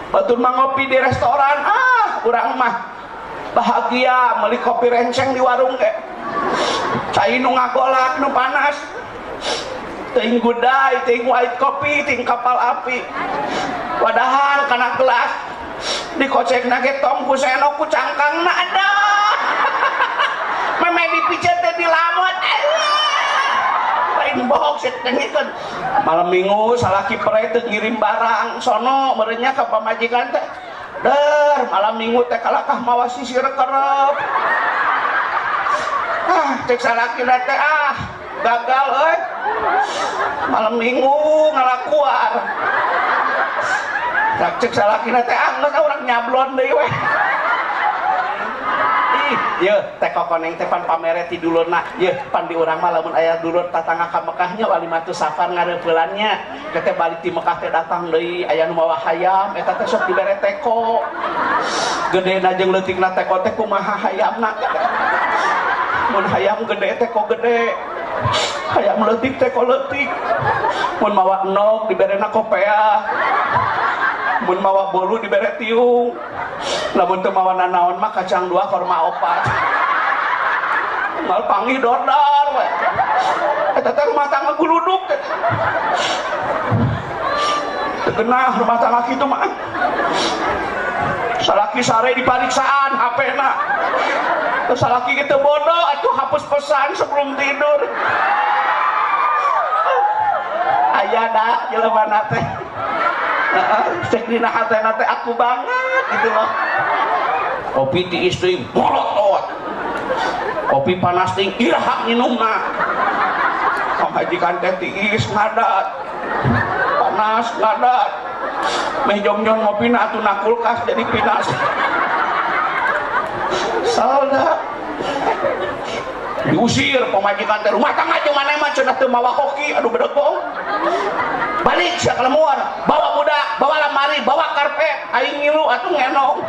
batur mah ngopi di restoran, urang mah bahagia meuli kopi renceng di warung ge. Cai nu ngagolak nu panas. Teuing gudai, teuing white kopi, teuing kapal api. Wadahan kana gelas dikocekna ge tong ku seno ku cangkangna ada. Meme dipijet teh dilamot. Lain bohong sih tengikeun. Malam minggu salaki pere teu ngirim barang sono merenya ka pamajikan teh. Der malam minggu teh kalakah mawa sisir kerep. Cek salaki teh gagal euy. Malam minggu ngalakuar. Cek salaki teh geus urang nyablon deui we. Ye teh kokoneng teh pan pamere ti dulurna ye pan di urang mah lamun aya dulur tatangga ka Mekahnya Walimatus Safar ngareupelannya teh balik ti Mekah teh datang deui aya nu mawa hayam eta teh sok dibere teko gedena jeung leutikna teko teh kumaha hayamna mun hayam gede teko gede hayam leutik teko leutik mun mawa enog diberena kopea mun mawa bolu dibere tiung lamun teu mawa nanaon mah kacang 2 korma 4 mal panggih dodar we eta teh rumah tangga guluduk teh teu genah rumah tangga kitu mah salaki sare dipariksaan HP-na terus salaki kitu bodoh atuh hapus pesan sebelum tidur aya da jelema teh cek dina hatena teh aku banget gitu loh. Kopi ti istri bolot kopi panas ting iraha nginumna pamajikan teh tiis ngadat panas ngadat meh jong-jong ngopina atuna kulkas jadi pinas salda diusir pamajikan teh rumah tangga jeung maneh mah cenah teu mawa hoki aduh bedog bohong balik sia kalemuan bawa budak bawa lamari bawa karpet aing ngilu atuh ngenong